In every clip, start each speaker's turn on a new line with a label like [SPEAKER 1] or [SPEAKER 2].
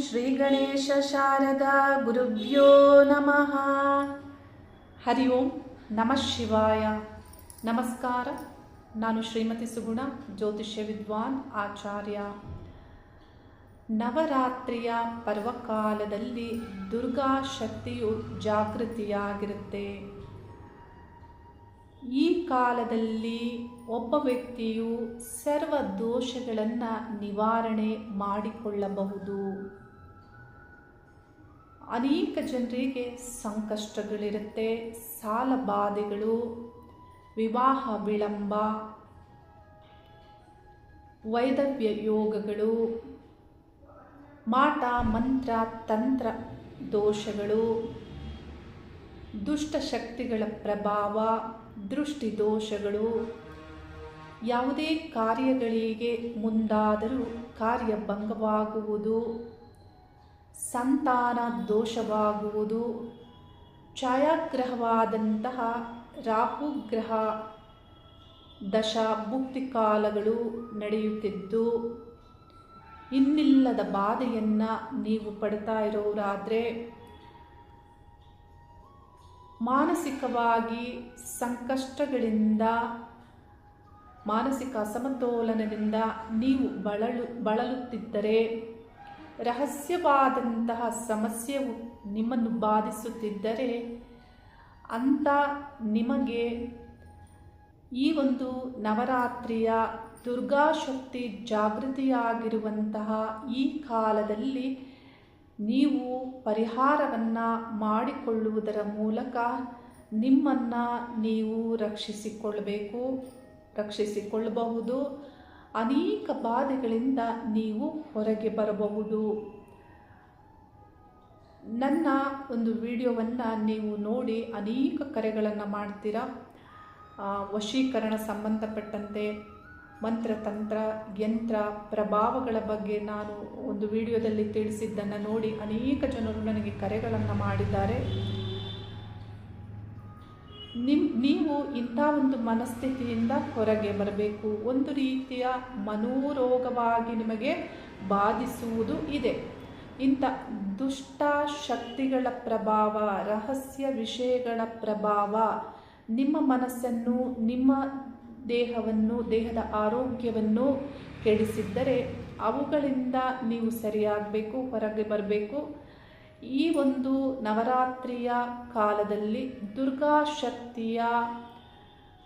[SPEAKER 1] ಶ್ರೀ ಗಣೇಶ ಶಾರದಾ ಗುರುಭ್ಯೋ ನಮಃ. ಹರಿ ಓಂ ನಮಃ ಶಿವಾಯ. ನಮಸ್ಕಾರ. ನಾನು ಶ್ರೀಮತಿ ಸುಗುಣ, ಜ್ಯೋತಿಷ್ಯ ವಿದ್ವಾನ್ ಆಚಾರ್ಯ. ನವರಾತ್ರಿಯ ಪರ್ವಕಾಲದಲ್ಲಿ ದುರ್ಗಾ ಶಕ್ತಿಯು ಜಾಗೃತಿಯಾಗಿರುತ್ತೆ. ಈ ಕಾಲದಲ್ಲಿ ಒಬ್ಬ ವ್ಯಕ್ತಿಯು ಸರ್ವ ದೋಷಗಳನ್ನು ನಿವಾರಣೆ ಮಾಡಿಕೊಳ್ಳಬಹುದು. ಅನೇಕ ಜನರಿಗೆ ಸಂಕಷ್ಟಗಳಿರುತ್ತೆ, ಸಾಲ ಬಾಧೆಗಳು, ವಿವಾಹ ವಿಳಂಬ, ವೈದವ್ಯ ಯೋಗಗಳು, ಮಾಟ ಮಂತ್ರ ತಂತ್ರ ದೋಷಗಳು, ದುಷ್ಟಶಕ್ತಿಗಳ ಪ್ರಭಾವ, ದೃಷ್ಟಿ ದೋಷಗಳು, ಯಾವುದೇ ಕಾರ್ಯಗಳಿಗೆ ಮುಂದಾದರೂ ಕಾರ್ಯಭಂಗವಾಗುವುದು, ಸಂತಾನ ದೋಷವಾಗುವುದು, ಛಾಯಾಗ್ರಹವಾದಂತಹ ರಾಹುಗ್ರಹ ದಶ ಭುಕ್ತಿ ಕಾಲಗಳು ನಡೆಯುತ್ತಿದ್ದು ಇನ್ನಿಲ್ಲದ ಬಾಧೆಯನ್ನು ನೀವು ಪಡ್ತಾ ಇರೋರಾದರೆ, ಮಾನಸಿಕವಾಗಿ ಸಂಕಷ್ಟಗಳಿಂದ, ಮಾನಸಿಕ ಅಸಮತೋಲನದಿಂದ ನೀವು ಬಳಲುತ್ತಿದ್ದರೆ, ರಹಸ್ಯವಾದಂತಹ ಸಮಸ್ಯೆಯು ನಿಮ್ಮನ್ನು ಬಾಧಿಸುತ್ತಿದ್ದರೆ, ಅಂತ ನಿಮಗೆ ಈ ಒಂದು ನವರಾತ್ರಿಯ ದುರ್ಗಾಶಕ್ತಿ ಜಾಗೃತಿಯಾಗಿರುವಂತಹ ಈ ಕಾಲದಲ್ಲಿ ನೀವು ಪರಿಹಾರವನ್ನು ಮಾಡಿಕೊಳ್ಳುವುದರ ಮೂಲಕ ನಿಮ್ಮನ್ನು ನೀವು ರಕ್ಷಿಸಿಕೊಳ್ಳಬಹುದು. ಅನೇಕ ಬಾಧೆಗಳಿಂದ ನೀವು ಹೊರಗೆ ಬರಬಹುದು. ನನ್ನ ಒಂದು ವಿಡಿಯೋವನ್ನು ನೀವು ನೋಡಿ ಅನೇಕ ಕರೆಗಳನ್ನು ಮಾಡ್ತೀರಾ. ವಶೀಕರಣ ಸಂಬಂಧಪಟ್ಟಂತೆ ಮಂತ್ರತಂತ್ರ ಯಂತ್ರ ಪ್ರಭಾವಗಳ ಬಗ್ಗೆ ನಾನು ಒಂದು ವಿಡಿಯೋದಲ್ಲಿ ತಿಳಿಸಿದ್ದನ್ನು ನೋಡಿ ಅನೇಕ ಜನರು ನನಗೆ ಕರೆಗಳನ್ನು ಮಾಡಿದ್ದಾರೆ. ನೀವು ಇಂಥ ಒಂದು ಮನಸ್ಥಿತಿಯಿಂದ ಹೊರಗೆ ಬರಬೇಕು. ಒಂದು ರೀತಿಯ ಮನೋರೋಗವಾಗಿ ನಿಮಗೆ ಬಾಧಿಸುವುದು ಇದೆ. ಇಂಥ ದುಷ್ಟ ಶಕ್ತಿಗಳ ಪ್ರಭಾವ, ರಹಸ್ಯ ವಿಷಯಗಳ ಪ್ರಭಾವ ನಿಮ್ಮ ಮನಸ್ಸನ್ನು, ನಿಮ್ಮ ದೇಹವನ್ನು, ದೇಹದ ಆರೋಗ್ಯವನ್ನು ಕೆಡಿಸಿದ್ದರೆ ಅವುಗಳಿಂದ ನೀವು ಸರಿಯಾಗಬೇಕು, ಹೊರಗೆ ಬರಬೇಕು. ಈ ಒಂದು ನವರಾತ್ರಿಯ ಕಾಲದಲ್ಲಿ ದುರ್ಗಾ ಶಕ್ತಿಯ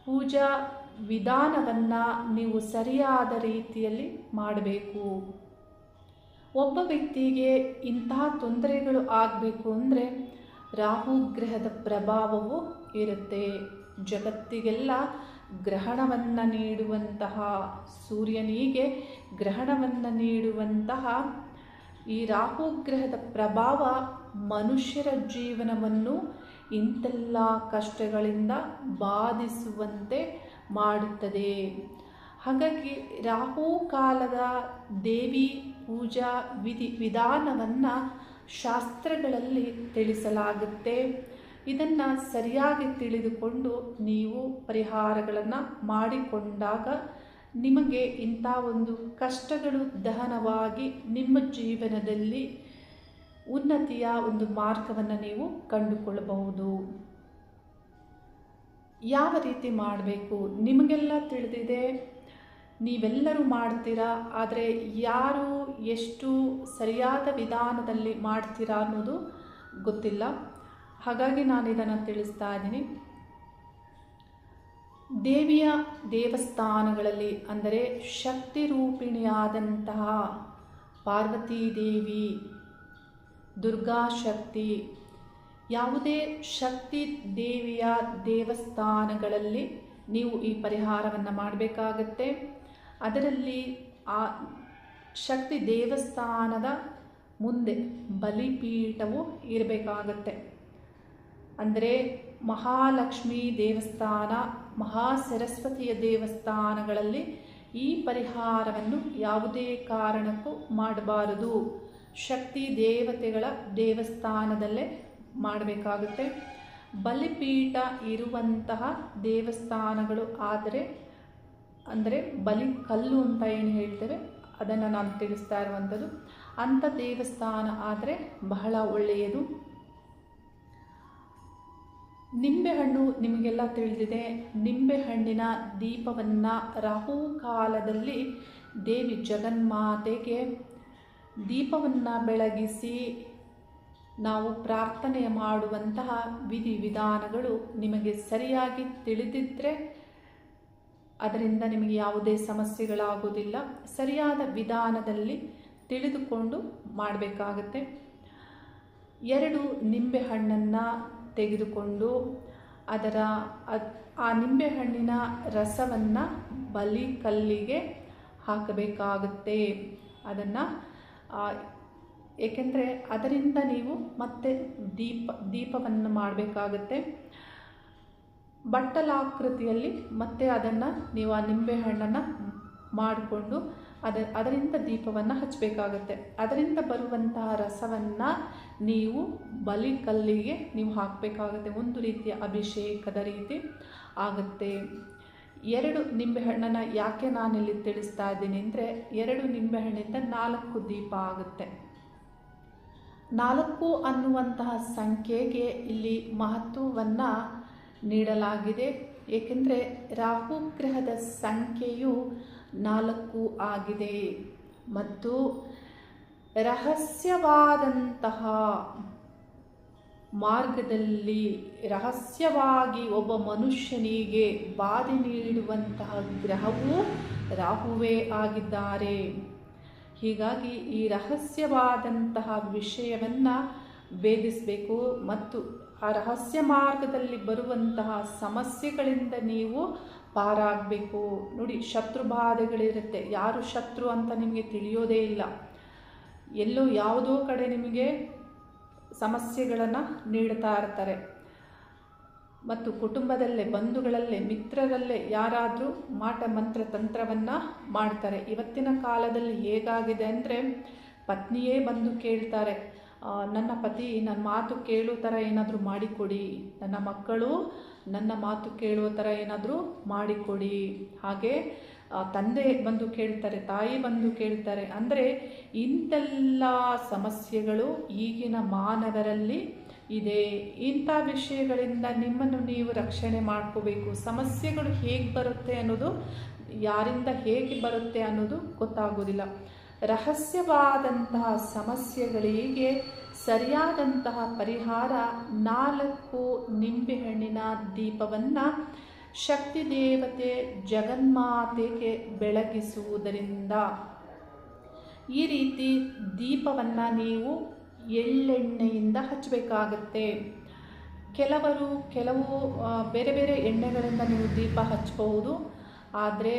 [SPEAKER 1] ಪೂಜಾ ವಿಧಾನವನ್ನು ನೀವು ಸರಿಯಾದ ರೀತಿಯಲ್ಲಿ ಮಾಡಬೇಕು. ಒಬ್ಬ ವ್ಯಕ್ತಿಗೆ ಇಂತಹ ತೊಂದರೆಗಳು ಆಗಬೇಕು ಅಂದರೆ ರಾಹುಗ್ರಹದ ಪ್ರಭಾವವು ಇರುತ್ತೆ. ಜಗತ್ತಿಗೆಲ್ಲ ಗ್ರಹಣವನ್ನು ನೀಡುವಂತಹ ಸೂರ್ಯನಿಗೆ ಗ್ರಹಣವನ್ನು ನೀಡುವಂತಹ ಈ ರಾಹುಗ್ರಹದ ಪ್ರಭಾವ ಮನುಷ್ಯರ ಜೀವನವನ್ನು ಇಂತೆಲ್ಲ ಕಷ್ಟಗಳಿಂದ ಬಾಧಿಸುವಂತೆ ಮಾಡುತ್ತದೆ. ಹಾಗಾಗಿ ರಾಹುಕಾಲದ ದೇವಿ ಪೂಜಾ ವಿಧಾನವನ್ನು ಶಾಸ್ತ್ರಗಳಲ್ಲಿ ತಿಳಿಸಲಾಗುತ್ತೆ. ಇದನ್ನು ಸರಿಯಾಗಿ ತಿಳಿದುಕೊಂಡು ನೀವು ಪರಿಹಾರಗಳನ್ನು ಮಾಡಿಕೊಂಡಾಗ ನಿಮಗೆ ಇಂಥ ಒಂದು ಕಷ್ಟಗಳು ದಹನವಾಗಿ ನಿಮ್ಮ ಜೀವನದಲ್ಲಿ ಉನ್ನತಿಯ ಒಂದು ಮಾರ್ಗವನ್ನು ನೀವು ಕಂಡುಕೊಳ್ಳಬಹುದು. ಯಾವ ರೀತಿ ಮಾಡಬೇಕು ನಿಮಗೆಲ್ಲ ತಿಳಿದಿದೆ, ನೀವೆಲ್ಲರೂ ಮಾಡ್ತೀರಾ. ಆದರೆ ಯಾರು ಎಷ್ಟು ಸರಿಯಾದ ವಿಧಾನದಲ್ಲಿ ಮಾಡ್ತೀರಾ ಅನ್ನೋದು ಗೊತ್ತಿಲ್ಲ. ಹಾಗಾಗಿ ನಾನು ಇದನ್ನು ತಿಳಿಸ್ತಾ ಇದ್ದೀನಿ. ದೇವಿಯ ದೇವಸ್ಥಾನಗಳಲ್ಲಿ, ಅಂದರೆ ಶಕ್ತಿ ರೂಪಿಣಿಯಾದಂತಹ ಪಾರ್ವತೀ ದೇವಿ, ದುರ್ಗಾ ಶಕ್ತಿ, ಯಾವುದೇ ಶಕ್ತಿ ದೇವಿಯ ದೇವಸ್ಥಾನಗಳಲ್ಲಿ ನೀವು ಈ ಪರಿಹಾರವನ್ನು ಮಾಡಬೇಕಾಗತ್ತೆ. ಅದರಲ್ಲಿ ಆ ಶಕ್ತಿ ದೇವಸ್ಥಾನದ ಮುಂದೆ ಬಲಿಪೀಠವು ಇರಬೇಕಾಗತ್ತೆ. ಅಂದರೆ ಮಹಾಲಕ್ಷ್ಮಿ ದೇವಸ್ಥಾನ, ಮಹಾಸರಸ್ವತಿಯ ದೇವಸ್ಥಾನಗಳಲ್ಲಿ ಈ ಪರಿಹಾರವನ್ನು ಯಾವುದೇ ಕಾರಣಕ್ಕೂ ಮಾಡಬಾರದು. ಶಕ್ತಿ ದೇವತೆಗಳ ದೇವಸ್ಥಾನದಲ್ಲೇ ಮಾಡಬೇಕಾಗುತ್ತೆ. ಬಲಿಪೀಠ ಇರುವಂತಹ ದೇವಸ್ಥಾನಗಳು ಆದರೆ, ಅಂದರೆ ಬಲಿ ಕಲ್ಲು ಅಂತ ಏನು ಹೇಳ್ತೇವೆ ಅದನ್ನು ನಾನು ತಿಳಿಸ್ತಾ ಇರುವಂಥದ್ದು, ಅಂಥ ದೇವಸ್ಥಾನ ಆದರೆ ಬಹಳ ಒಳ್ಳೆಯದು. ನಿಂಬೆಹಣ್ಣು ನಿಮಗೆಲ್ಲ ತಿಳಿದಿದೆ. ನಿಂಬೆಹಣ್ಣಿನ ದೀಪವನ್ನು ರಾಹುಕಾಲದಲ್ಲಿ ದೇವಿ ಜಗನ್ಮಾತೆಗೆ ದೀಪವನ್ನು ಬೆಳಗಿಸಿ ನಾವು ಪ್ರಾರ್ಥನೆ ಮಾಡುವಂತಹ ವಿಧಿವಿಧಾನಗಳು ನಿಮಗೆ ಸರಿಯಾಗಿ ತಿಳಿದಿದ್ದರೆ ಅದರಿಂದ ನಿಮಗೆ ಯಾವುದೇ ಸಮಸ್ಯೆಗಳಾಗೋದಿಲ್ಲ. ಸರಿಯಾದ ವಿಧಾನದಲ್ಲಿ ತಿಳಿದುಕೊಂಡು ಮಾಡಬೇಕಾಗತ್ತೆ. 2 ನಿಂಬೆಹಣ್ಣನ್ನು ತೆಗೆದುಕೊಂಡು ಆ ನಿಂಬೆಹಣ್ಣಿನ ರಸವನ್ನು ಬಲಿಕಲ್ಲಿಗೆ ಹಾಕಬೇಕಾಗುತ್ತೆ. ಅದನ್ನು ಏಕೆಂದರೆ ಅದರಿಂದ ನೀವು ಮತ್ತೆ ದೀಪವನ್ನು ಮಾಡಬೇಕಾಗುತ್ತೆ. ಬಟ್ಟಲಾಕೃತಿಯಲ್ಲಿ ಮತ್ತೆ ಅದನ್ನು ನೀವು ಆ ನಿಂಬೆಹಣ್ಣನ್ನು ಮಾಡಿಕೊಂಡು ಅದರಿಂದ ದೀಪವನ್ನು ಹಚ್ಚಬೇಕಾಗತ್ತೆ. ಅದರಿಂದ ಬರುವಂತಹ ರಸವನ್ನು ನೀವು ಬಲಿಕಲ್ಲಿಗೆ ನೀವು ಹಾಕಬೇಕಾಗುತ್ತೆ. ಒಂದು ರೀತಿಯ ಅಭಿಷೇಕದ ರೀತಿ ಆಗುತ್ತೆ. 2 ನಿಂಬೆಹಣ್ಣನ್ನು ಯಾಕೆ ನಾನಿಲ್ಲಿ ತಿಳಿಸ್ತಾ ಇದ್ದೀನಿ ಅಂದರೆ 2 ನಿಂಬೆಹಣ್ಣಿಂದ 4 ದೀಪ ಆಗುತ್ತೆ. 4 ಅನ್ನುವಂತಹ ಸಂಖ್ಯೆಗೆ ಇಲ್ಲಿ ಮಹತ್ವವನ್ನು ನೀಡಲಾಗಿದೆ. ಏಕೆಂದರೆ ರಾಹುಗ್ರಹದ ಸಂಖ್ಯೆಯು 4 ಆಗಿದೆ ಮತ್ತು ರಹಸ್ಯವಾದಂತಹ ಮಾರ್ಗದಲ್ಲಿ ರಹಸ್ಯವಾಗಿ ಒಬ್ಬ ಮನುಷ್ಯನಿಗೆ ಬಾಧೆ ನೀಡುವಂತಹ ಗ್ರಹವೂ ರಾಹುವೇ ಆಗಿದ್ದಾರೆ. ಹೀಗಾಗಿ ಈ ರಹಸ್ಯವಾದಂತಹ ವಿಷಯವನ್ನು ಭೇದಿಸಬೇಕು ಮತ್ತು ಆ ರಹಸ್ಯ ಮಾರ್ಗದಲ್ಲಿ ಬರುವಂತಹ ಸಮಸ್ಯೆಗಳಿಂದ ನೀವು ಪಾರಾಗಬೇಕು. ನೋಡಿ, ಶತ್ರು ಬಾಧೆಗಳಿರುತ್ತೆ. ಯಾರು ಶತ್ರು ಅಂತ ನಿಮಗೆ ತಿಳಿಯೋದೇ ಇಲ್ಲ. ಎಲ್ಲೋ ಯಾವುದೋ ಕಡೆ ನಿಮಗೆ ಸಮಸ್ಯೆಗಳನ್ನು ನೀಡ್ತಾ ಇರ್ತಾರೆ ಮತ್ತು ಕುಟುಂಬದಲ್ಲೇ, ಬಂಧುಗಳಲ್ಲೇ, ಮಿತ್ರರಲ್ಲೇ ಯಾರಾದರೂ ಮಾಟ ಮಂತ್ರ ತಂತ್ರವನ್ನು ಮಾಡ್ತಾರೆ. ಇವತ್ತಿನ ಕಾಲದಲ್ಲಿ ಹೇಗಾಗಿದೆ ಅಂದರೆ ಪತ್ನಿಯೇ ಬಂದು ಕೇಳ್ತಾರೆ, ನನ್ನ ಪತಿ ನನ್ನ ಮಾತು ಕೇಳೋ ಥರ ಏನಾದರೂ ಮಾಡಿಕೊಡಿ, ನನ್ನ ಮಕ್ಕಳು ನನ್ನ ಮಾತು ಕೇಳುವ ಥರ ಏನಾದರೂ ಮಾಡಿಕೊಡಿ. ಹಾಗೆ ತಂದೆ ಬಂದು ಕೇಳ್ತಾರೆ, ತಾಯಿ ಬಂದು ಕೇಳ್ತಾರೆ. ಅಂದರೆ ಇಂಥೆಲ್ಲ ಸಮಸ್ಯೆಗಳು ಈಗಿನ ಮಾನವರಲ್ಲಿ ಇದೆ. ಇಂಥ ವಿಷಯಗಳಿಂದ ನಿಮ್ಮನ್ನು ನೀವು ರಕ್ಷಣೆ ಮಾಡ್ಕೋಬೇಕು. ಸಮಸ್ಯೆಗಳು ಹೇಗೆ ಬರುತ್ತೆ ಅನ್ನೋದು, ಯಾರಿಂದ ಹೇಗೆ ಬರುತ್ತೆ ಅನ್ನೋದು ಗೊತ್ತಾಗೋದಿಲ್ಲ. ರಹಸ್ಯವಾದಂತಹ ಸಮಸ್ಯೆಗಳಿಗೆ ಸರಿಯಾದಂತಹ ಪರಿಹಾರ 4 ನಿಂಬೆಹಣ್ಣಿನ ದೀಪವನ್ನು ಶಕ್ತಿ ದೇವತೆ ಜಗನ್ಮಾತೆಗೆ ಬೆಳಗಿಸುವುದರಿಂದ. ಈ ರೀತಿ ದೀಪವನ್ನು ನೀವು ಎಳ್ಳೆಣ್ಣೆಯಿಂದ ಹಚ್ಚಬೇಕಾಗತ್ತೆ. ಕೆಲವು ಬೇರೆ ಬೇರೆ ಎಣ್ಣೆಗಳಿಂದ ನೀವು ದೀಪ ಹಚ್ಚಬಹುದು. ಆದರೆ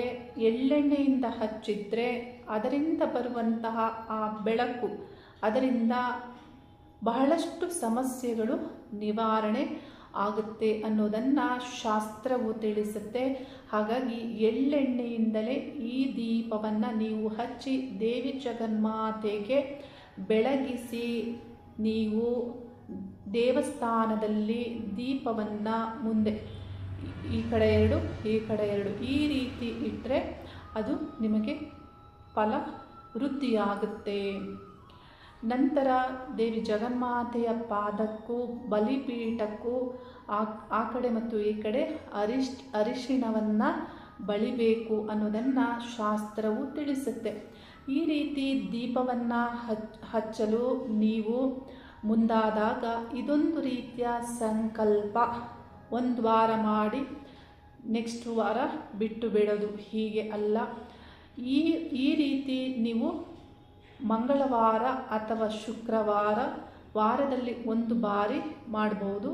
[SPEAKER 1] ಎಳ್ಳೆಣ್ಣೆಯಿಂದ ಹಚ್ಚಿದರೆ ಅದರಿಂದ ಬರುವಂತಹ ಆ ಬೆಳಕು, ಅದರಿಂದ ಬಹಳಷ್ಟು ಸಮಸ್ಯೆಗಳು ನಿವಾರಣೆ ಆಗುತ್ತೆ ಅನ್ನೋದನ್ನು ಶಾಸ್ತ್ರವು ತಿಳಿಸುತ್ತೆ. ಹಾಗಾಗಿ ಎಳ್ಳೆಣ್ಣೆಯಿಂದಲೇ ಈ ದೀಪವನ್ನು ನೀವು ಹಚ್ಚಿ ದೇವಿ ಜಗನ್ಮಾತೆಗೆ ಬೆಳಗಿಸಿ ನೀವು ದೇವಸ್ಥಾನದಲ್ಲಿ ದೀಪವನ್ನು ಮುಂದೆ ಈ ಕಡೆ 2 ಈ ಕಡೆ 2 ಈ ರೀತಿ ಇಟ್ಟರೆ ಅದು ನಿಮಗೆ ಫಲ ವೃದ್ಧಿಯಾಗುತ್ತೆ. ನಂತರ ದೇವಿ ಜಗನ್ಮಾತೆಯ ಪಾದಕ್ಕೂ ಬಲಿಪೀಠಕ್ಕೂ ಆ ಕಡೆ ಮತ್ತು ಈ ಕಡೆ ಅರಿಶಿಣವನ್ನು ಬಳಿಬೇಕು ಅನ್ನೋದನ್ನು ಶಾಸ್ತ್ರವು ತಿಳಿಸುತ್ತೆ. ಈ ರೀತಿ ದೀಪವನ್ನು ಹಚ್ಚಲು ನೀವು ಮುಂದಾದಾಗ ಇದೊಂದು ರೀತಿಯ ಸಂಕಲ್ಪ. 1 ವಾರ ಮಾಡಿ ನೆಕ್ಸ್ಟ್ ವಾರ ಬಿಟ್ಟು ಬಿಡೋದು, ಹೀಗೆ ಅಲ್ಲ. ಈ ರೀತಿ ನೀವು ಮಂಗಳವಾರ ಅಥವಾ ಶುಕ್ರವಾರ ವಾರದಲ್ಲಿ 1 ಬಾರಿ ಮಾಡ್ಬೋದು.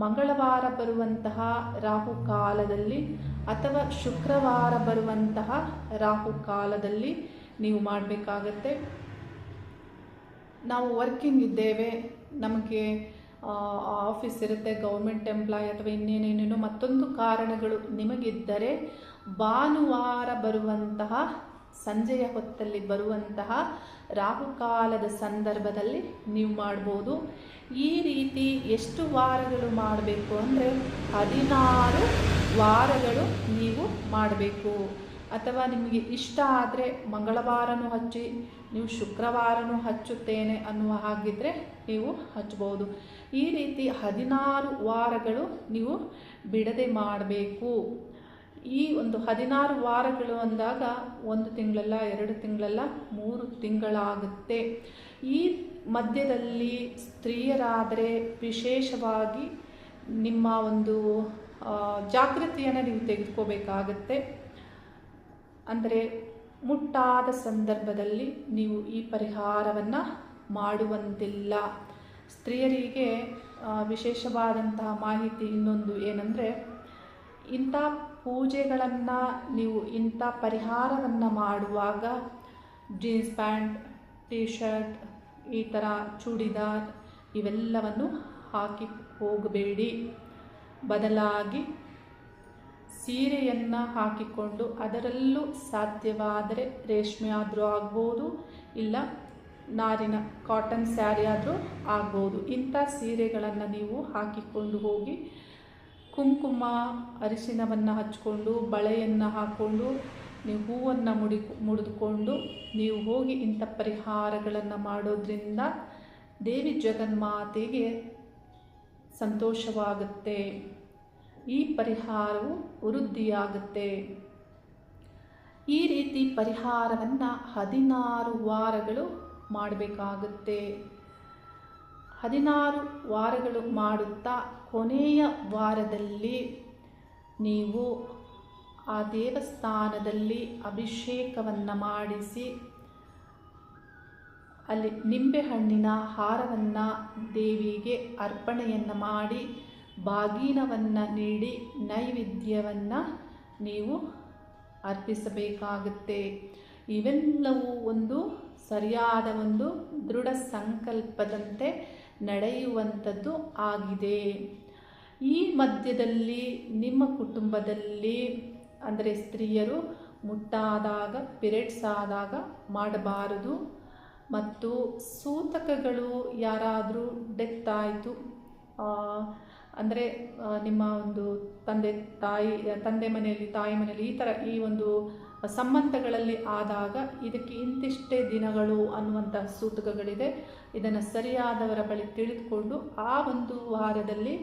[SPEAKER 1] ಮಂಗಳವಾರ ಬರುವಂತಹ ರಾಹುಕಾಲದಲ್ಲಿ ಅಥವಾ ಶುಕ್ರವಾರ ಬರುವಂತಹ ರಾಹುಕಾಲದಲ್ಲಿ ನೀವು ಮಾಡಬೇಕಾಗತ್ತೆ. ನಾವು ವರ್ಕಿಂಗ್ ಇದ್ದೇವೆ, ನಮಗೆ ಆಫೀಸ್ ಇರುತ್ತೆ, ಗೌರ್ಮೆಂಟ್ ಎಂಪ್ಲಾಯ್ ಅಥವಾ ಇನ್ನೇನೇನೇನೋ ಮತ್ತೊಂದು ಕಾರಣಗಳು ನಿಮಗಿದ್ದರೆ ಭಾನುವಾರ ಬರುವಂತಹ ಸಂಜೆಯ ಹೊತ್ತಲ್ಲಿ ಬರುವಂತಹ ರಾಹುಕಾಲದ ಸಂದರ್ಭದಲ್ಲಿ ನೀವು ಮಾಡ್ಬೋದು. ಈ ರೀತಿ ಎಷ್ಟು ವಾರಗಳು ಮಾಡಬೇಕು ಅಂದರೆ 16 ವಾರಗಳು ನೀವು ಮಾಡಬೇಕು. ಅಥವಾ ನಿಮಗೆ ಇಷ್ಟ ಆದರೆ ಮಂಗಳವಾರನೂ ಹಚ್ಚಿ, ನೀವು ಶುಕ್ರವಾರನೂ ಹಚ್ಚುತ್ತೇನೆ ಅನ್ನುವ ಹಾಗಿದ್ದರೆ ನೀವು ಹಚ್ಬೋದು. ಈ ರೀತಿ 16 ವಾರಗಳು ನೀವು ಬಿಡದೆ ಮಾಡಬೇಕು. ಈ ಒಂದು 16 ವಾರಗಳು ಅಂದಾಗ 1 ತಿಂಗಳಲ್ಲ, 2 ತಿಂಗಳಲ್ಲ, 3 ತಿಂಗಳಾಗುತ್ತೆ. ಈ ಮಧ್ಯದಲ್ಲಿ ಸ್ತ್ರೀಯರಾದರೆ ವಿಶೇಷವಾಗಿ ನಿಮ್ಮ ಒಂದು ಜಾಗೃತಿಯನ್ನು ನೀವು ತೆಗೆದುಕೋಬೇಕಾಗತ್ತೆ. ಅಂದರೆ ಮುಟ್ಟಾದ ಸಂದರ್ಭದಲ್ಲಿ ನೀವು ಈ ಪರಿಹಾರವನ್ನು ಮಾಡುವಂತಿಲ್ಲ. ಸ್ತ್ರೀಯರಿಗೆ ವಿಶೇಷವಾದಂತಹ ಮಾಹಿತಿ ಇನ್ನೊಂದು ಏನಂದರೆ, ಇಂಥ ಪೂಜೆಗಳನ್ನು ನೀವು ಇಂಥ ಪರಿಹಾರವನ್ನು ಮಾಡುವಾಗ ಜೀನ್ಸ್ ಪ್ಯಾಂಟ್, ಟೀ ಶರ್ಟ್, ಈ ಥರ ಚೂಡಿದಾರ್ ಇವೆಲ್ಲವನ್ನು ಹಾಕಿ ಹೋಗಬೇಡಿ. ಬದಲಾಗಿ ಸೀರೆಯನ್ನು ಹಾಕಿಕೊಂಡು, ಅದರಲ್ಲೂ ಸಾಧ್ಯವಾದರೆ ರೇಷ್ಮೆ ಆದರೂ ಆಗ್ಬೋದು, ಇಲ್ಲ ನಾರಿನ ಕಾಟನ್ ಸ್ಯಾರಿ ಆದರೂ ಆಗ್ಬೋದು. ಇಂಥ ಸೀರೆಗಳನ್ನು ನೀವು ಹಾಕಿಕೊಂಡು ಹೋಗಿ ಕುಂಕುಮ ಅರಿಶಿನವನ್ನು ಹಚ್ಕೊಂಡು, ಬಳೆಯನ್ನು ಹಾಕ್ಕೊಂಡು, ನೀವು ಹೂವನ್ನು ಮುಡಿದುಕೊಂಡು ನೀವು ಹೋಗಿ ಇಂಥ ಪರಿಹಾರಗಳನ್ನು ಮಾಡೋದ್ರಿಂದ ದೇವಿ ಜಗನ್ಮಾತೆಗೆ ಸಂತೋಷವಾಗುತ್ತೆ. ಈ ಪರಿಹಾರವು ವೃದ್ಧಿಯಾಗುತ್ತೆ. ಈ ರೀತಿ ಪರಿಹಾರವನ್ನು 16 ವಾರಗಳು ಮಾಡಬೇಕಾಗುತ್ತೆ. 16 ವಾರಗಳು ಮಾಡುತ್ತಾ ಕೊನೆಯ ವಾರದಲ್ಲಿ ನೀವು ಆ ದೇವಸ್ಥಾನದಲ್ಲಿ ಅಭಿಷೇಕವನ್ನು ಮಾಡಿಸಿ, ಅಲ್ಲಿ ನಿಂಬೆಹಣ್ಣಿನ ಹಾರವನ್ನು ದೇವಿಗೆ ಅರ್ಪಣೆಯನ್ನು ಮಾಡಿ, ಬಾಗಿನವನ್ನು ನೀಡಿ ನೈವೇದ್ಯವನ್ನು ನೀವು ಅರ್ಪಿಸಬೇಕಾಗುತ್ತೆ. ಇವೆಲ್ಲವೂ ಒಂದು ಸರಿಯಾದ ಒಂದು ದೃಢ ಸಂಕಲ್ಪದಂತೆ ನಡೆಯುವಂಥದ್ದು ಆಗಿದೆ. ಈ ಮಧ್ಯದಲ್ಲಿ ನಿಮ್ಮ ಕುಟುಂಬದಲ್ಲಿ ಅಂದರೆ ಸ್ತ್ರೀಯರು ಮುಟ್ಟಾದಾಗ, ಪಿರಿಯಡ್ಸ್ ಆದಾಗ ಮಾಡಬಾರದು. ಮತ್ತು ಸೂತಕಗಳು ಯಾರಾದರೂ ಡೆತ್ ಆಯಿತು ಅಂದರೆ ನಿಮ್ಮ ಒಂದು ತಂದೆ ಮನೆಯಲ್ಲಿ, ತಾಯಿ ಮನೆಯಲ್ಲಿ ಈ ಥರ ಈ ಒಂದು ಸಂಬಂಧಗಳಲ್ಲಿ ಆದಾಗ ಇದಕ್ಕೆ ಇಂತಿಷ್ಟೇ ದಿನಗಳು ಅನ್ನುವಂಥ ಸೂತಕಗಳಿದೆ. ಇದನ್ನು ಸರಿಯಾದವರ ಬಳಿ ತಿಳಿದುಕೊಂಡು ಆ ಒಂದು ವಾರದಲ್ಲಿ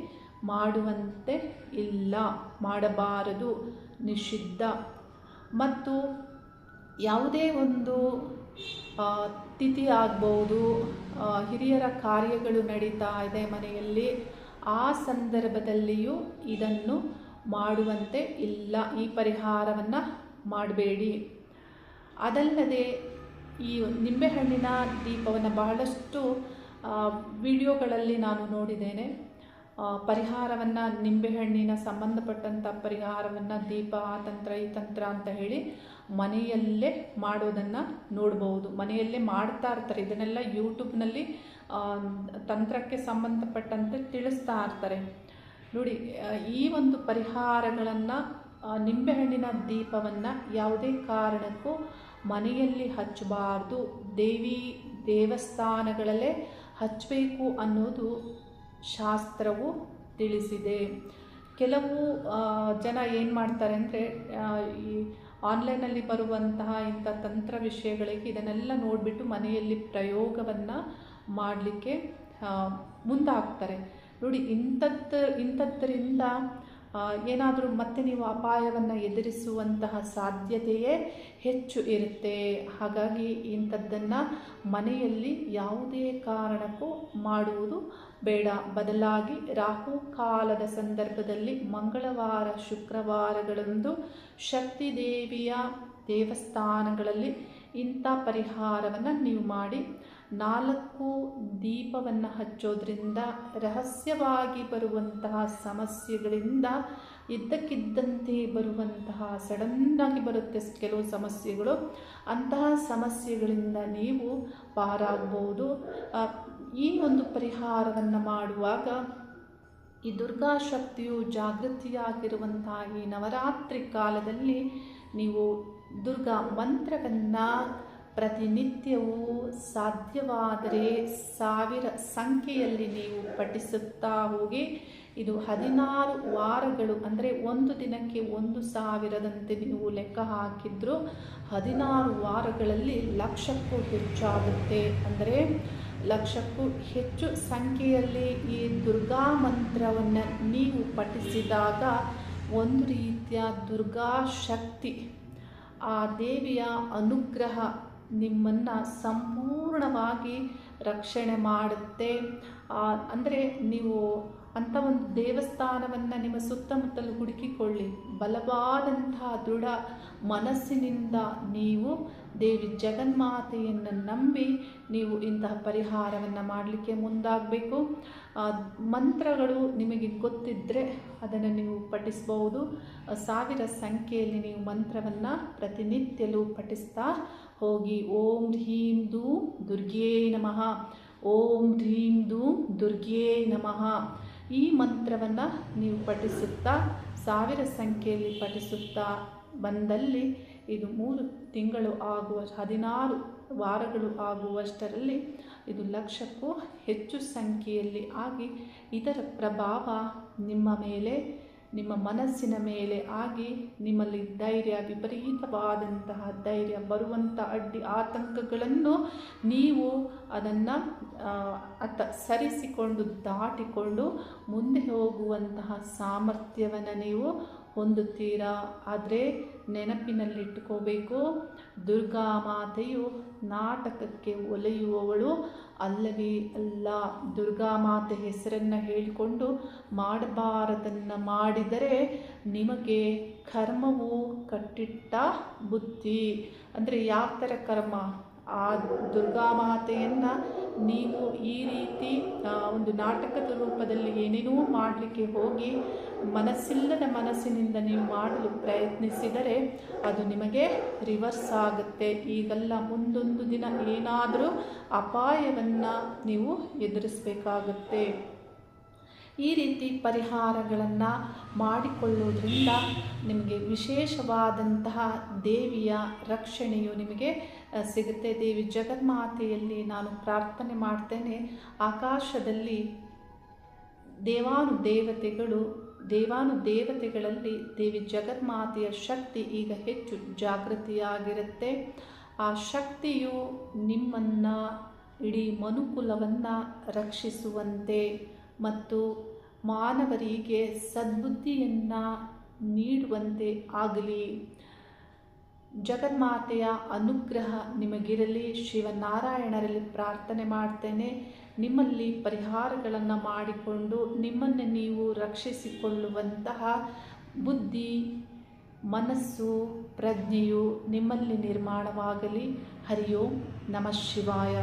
[SPEAKER 1] ಮಾಡುವಂತೆ ಇಲ್ಲ, ಮಾಡಬಾರದು, ನಿಷಿದ್ಧ. ಮತ್ತು ಯಾವುದೇ ಒಂದು ತಿಥಿ ಆಗ್ಬೋದು, ಹಿರಿಯರ ಕಾರ್ಯಗಳು ನಡೀತಾ ಇದೆ ಮನೆಯಲ್ಲಿ, ಆ ಸಂದರ್ಭದಲ್ಲಿಯೂ ಇದನ್ನು ಮಾಡುವಂತೆ ಇಲ್ಲ. ಈ ಪರಿಹಾರವನ್ನು ಮಾಡಬೇಡಿ. ಅದಲ್ಲದೆ ಈ ನಿಂಬೆಹಣ್ಣಿನ ದೀಪವನ್ನು ಬಹಳಷ್ಟು ವಿಡಿಯೋಗಳಲ್ಲಿ ನಾನು ನೋಡಿದ್ದೇನೆ. ಪರಿಹಾರವನ್ನು ನಿಂಬೆಹಣ್ಣಿನ ಸಂಬಂಧಪಟ್ಟಂಥ ಪರಿಹಾರವನ್ನು ದೀಪ, ಆ ತಂತ್ರ ಈ ತಂತ್ರ ಅಂತ ಹೇಳಿ ಮನೆಯಲ್ಲೇ ಮಾಡೋದನ್ನು ನೋಡ್ಬೋದು. ಮನೆಯಲ್ಲೇ ಮಾಡ್ತಾ ಇರ್ತಾರೆ. ಇದನ್ನೆಲ್ಲ ಯೂಟ್ಯೂಬ್ನಲ್ಲಿ ತಂತ್ರಕ್ಕೆ ಸಂಬಂಧಪಟ್ಟಂತೆ ತಿಳಿಸ್ತಾ ಇರ್ತಾರೆ. ನೋಡಿ, ಈ ಒಂದು ಪರಿಹಾರಗಳನ್ನು, ನಿಂಬೆಹಣ್ಣಿನ ದೀಪವನ್ನು ಯಾವುದೇ ಕಾರಣಕ್ಕೂ ಮನೆಯಲ್ಲಿ ಹಚ್ಚಬಾರ್ದು. ದೇವಸ್ಥಾನಗಳಲ್ಲೇ ಹಚ್ಚಬೇಕು ಅನ್ನೋದು ಶಾಸ್ತ್ರವು ತಿಳಿಸಿದೆ. ಕೆಲವು ಜನ ಏನು ಮಾಡ್ತಾರೆ ಅಂದರೆ, ಈ ಆನ್ಲೈನಲ್ಲಿ ಬರುವಂತಹ ಇಂಥ ತಂತ್ರ ವಿಷಯಗಳಿಗೆ ಇದನ್ನೆಲ್ಲ ನೋಡಿಬಿಟ್ಟು ಮನೆಯಲ್ಲಿ ಪ್ರಯೋಗವನ್ನು ಮಾಡಲಿಕ್ಕೆ ಮುಂದಾಗ್ತಾರೆ. ನೋಡಿ, ಇಂಥದ್ದರಿಂದ ಏನಾದರೂ ಮತ್ತೆ ನೀವು ಅಪಾಯವನ್ನು ಎದುರಿಸುವಂತಹ ಸಾಧ್ಯತೆಯೇ ಹೆಚ್ಚು ಇರುತ್ತೆ. ಹಾಗಾಗಿ ಇಂಥದ್ದನ್ನು ಮನೆಯಲ್ಲಿ ಯಾವುದೇ ಕಾರಣಕ್ಕೂ ಮಾಡುವುದು ಬೇಡ. ಬದಲಾಗಿ ರಾಹುಕಾಲದ ಸಂದರ್ಭದಲ್ಲಿ ಮಂಗಳವಾರ, ಶುಕ್ರವಾರಗಳಂದು ಶಕ್ತಿ ದೇವಿಯ ದೇವಸ್ಥಾನಗಳಲ್ಲಿ ಇಂಥ ಪರಿಹಾರವನ್ನು ನೀವು ಮಾಡಿ 4 ದೀಪವನ್ನು ಹಚ್ಚೋದ್ರಿಂದ ರಹಸ್ಯವಾಗಿ ಬರುವಂತಹ ಸಮಸ್ಯೆಗಳಿಂದ ಇದ್ದಕ್ಕಿದ್ದಂತೆ ಬರುವಂತಹ ಸಡನ್ನಾಗಿ ಬರುತ್ತೆ ಕೆಲವು ಸಮಸ್ಯೆಗಳು. ಅಂತಹ ಸಮಸ್ಯೆಗಳಿಂದ ನೀವು ಪಾರಾಗಬಹುದು. ಈ ಒಂದು ಪರಿಹಾರವನ್ನು ಮಾಡುವಾಗ ಈ ದುರ್ಗಾಶಕ್ತಿಯು ಜಾಗೃತಿಯಾಗಿರುವಂತಹ ಈ ನವರಾತ್ರಿ ಕಾಲದಲ್ಲಿ ನೀವು ದುರ್ಗಾ ಮಂತ್ರವನ್ನು ಪ್ರತಿನಿತ್ಯವೂ ಸಾಧ್ಯವಾದರೆ 1000 ಸಂಖ್ಯೆಯಲ್ಲಿ ನೀವು ಪಠಿಸುತ್ತಾ ಹೋಗಿ. ಇದು 16 ವಾರಗಳು, ಅಂದರೆ ಒಂದು ದಿನಕ್ಕೆ 1000ದಂತೆ ನೀವು ಲೆಕ್ಕ ಹಾಕಿದ್ರು 16 ವಾರಗಳಲ್ಲಿ 1,00,000ಕ್ಕೂ ಹೆಚ್ಚಾಗುತ್ತೆ. ಅಂದರೆ 1,00,000ಕ್ಕೂ ಹೆಚ್ಚು ಸಂಖ್ಯೆಯಲ್ಲಿ ಈ ದುರ್ಗಾ ಮಂತ್ರವನ್ನು ನೀವು ಪಠಿಸಿದಾಗ ಒಂದು ರೀತಿಯ ದುರ್ಗಾ ಶಕ್ತಿ, ಆ ದೇವಿಯ ಅನುಗ್ರಹ ನಿಮ್ಮನ್ನು ಸಂಪೂರ್ಣವಾಗಿ ರಕ್ಷಣೆ ಮಾಡುತ್ತೆ. ಅಂದರೆ ನೀವು ಅಂಥ ಒಂದು ದೇವಸ್ಥಾನವನ್ನು ನಿಮ್ಮ ಸುತ್ತಮುತ್ತಲು ಹುಡುಕಿಕೊಳ್ಳಿ. ಬಲವಾದಂತಹ ದೃಢ ಮನಸ್ಸಿನಿಂದ ನೀವು ದೇವಿ ಜಗನ್ಮಾತೆಯನ್ನು ನಂಬಿ ನೀವು ಇಂತಹ ಪರಿಹಾರವನ್ನು ಮಾಡಲಿಕ್ಕೆ ಮುಂದಾಗಬೇಕು. ಮಂತ್ರಗಳು ನಿಮಗೆ ಗೊತ್ತಿದ್ದರೆ ಅದನ್ನು ನೀವು ಪಠಿಸ್ಬೋದು. 1000 ಸಂಖ್ಯೆಯಲ್ಲಿ ನೀವು ಮಂತ್ರವನ್ನು ಪ್ರತಿನಿತ್ಯಲೂ ಪಠಿಸ್ತಾ ಹೋಗಿ. ಓಂ ಹ್ರೀಂ ಧೂಂ ದುರ್ಗೇ ನಮಃ, ಓಂ ಹ್ರೀಂ ಧೂಂ ದುರ್ಗೇ ನಮಃ. ಈ ಮಂತ್ರವನ್ನು ನೀವು ಪಠಿಸುತ್ತಾ 1000 ಸಂಖ್ಯೆಯಲ್ಲಿ ಪಠಿಸುತ್ತಾ ಬಂದಲ್ಲಿ ಇದು 3 ತಿಂಗಳು ಆಗುವ 16 ವಾರಗಳು ಆಗುವಷ್ಟರಲ್ಲಿ ಇದು 1,00,000ಕ್ಕೂ ಹೆಚ್ಚು ಸಂಖ್ಯೆಯಲ್ಲಿ ಆಗಿ ಇದರ ಪ್ರಭಾವ ನಿಮ್ಮ ಮೇಲೆ, ನಿಮ್ಮ ಮನಸ್ಸಿನ ಮೇಲೆ ಆಗಿ ನಿಮ್ಮಲ್ಲಿ ಧೈರ್ಯ, ವಿಪರೀತವಾದಂತಹ ಧೈರ್ಯ ಬರುವಂಥ ಅಡ್ಡಿ ಆತಂಕಗಳನ್ನು ನೀವು ಅದನ್ನು ಸರಿಸಿಕೊಂಡು ದಾಟಿಕೊಂಡು ಮುಂದೆ ಹೋಗುವಂತಹ ಸಾಮರ್ಥ್ಯವನ್ನು ನೀವು ಹೊಂದುತ್ತೀರಾ. ಆದರೆ ನೆನಪಿನಲ್ಲಿಟ್ಟುಕೋಬೇಕು, ದುರ್ಗಾ ಮಾತೆಯು ನಾಟಕಕ್ಕೆ ಒಲೆಯುವವಳು ಅಲ್ಲವೇ ಅಲ್ಲ. ದುರ್ಗಾ ಮಾತೆ ಹೆಸರನ್ನು ಹೇಳಿಕೊಂಡು ಮಾಡಬಾರದನ್ನು ಮಾಡಿದರೆ ನಿಮಗೆ ಕರ್ಮವು ಕಟ್ಟಿಟ್ಟ ಬುದ್ಧಿ. ಅಂದರೆ ಯಾವ ಥರ ಕರ್ಮ? ಆ ದುರ್ಗಾ ಮಾತೆಯನ್ನು ನೀವು ಈ ರೀತಿ ಒಂದು ನಾಟಕದ ರೂಪದಲ್ಲಿ ಏನೇನೋ ಮಾಡಲಿಕ್ಕೆ ಹೋಗಿ ಮನಸ್ಸಿಲ್ಲದ ಮನಸ್ಸಿನಿಂದ ನೀವು ಮಾಡಲು ಪ್ರಯತ್ನಿಸಿದರೆ ಅದು ನಿಮಗೆ ರಿವರ್ಸ್ ಆಗುತ್ತೆ. ಈಗಲ್ಲ, ಮುಂದೊಂದು ದಿನ ಏನಾದರೂ ಅಪಾಯವನ್ನು ನೀವು ಎದುರಿಸಬೇಕಾಗುತ್ತೆ. ಈ ರೀತಿ ಪರಿಹಾರಗಳನ್ನು ಮಾಡಿಕೊಳ್ಳೋದ್ರಿಂದ ನಿಮಗೆ ವಿಶೇಷವಾದಂತಹ ದೇವಿಯ ರಕ್ಷಣೆಯು ನಿಮಗೆ ಸಿಗುತ್ತೆ. ದೇವಿ ಜಗನ್ಮಾತೆಯಲ್ಲಿ ನಾನು ಪ್ರಾರ್ಥನೆ ಮಾಡ್ತೇನೆ, ಆಕಾಶದಲ್ಲಿ ದೇವಾನುದೇವತೆಗಳಲ್ಲಿ ದೇವಿ ಜಗನ್ಮಾತೆಯ ಶಕ್ತಿ ಈಗ ಹೆಚ್ಚು ಜಾಗೃತಿಯಾಗಿರುತ್ತೆ. ಆ ಶಕ್ತಿಯು ನಿಮ್ಮನ್ನು, ಇಡೀ ಮನುಕುಲವನ್ನು ರಕ್ಷಿಸುವಂತೆ ಮತ್ತು ಮಾನವರಿಗೆ ಸದ್ಬುದ್ಧಿಯನ್ನು ನೀಡುವಂತೆ ಆಗಲಿ. ಜಗನ್ಮಾತೆಯ ಅನುಗ್ರಹ ನಿಮಗಿರಲಿ. ಶಿವನಾರಾಯಣರಲ್ಲಿ ಪ್ರಾರ್ಥನೆ ಮಾಡ್ತೇನೆ, ನಿಮ್ಮಲ್ಲಿ ಪರಿಹಾರಗಳನ್ನು ಮಾಡಿಕೊಂಡು ನಿಮ್ಮನ್ನು ನೀವು ರಕ್ಷಿಸಿಕೊಳ್ಳುವಂತಹ ಬುದ್ಧಿ, ಮನಸ್ಸು, ಪ್ರಜ್ಞೆಯು ನಿಮ್ಮಲ್ಲಿ ನಿರ್ಮಾಣವಾಗಲಿ. ಹರಿ ಓಂ ನಮಃ ಶಿವಾಯ.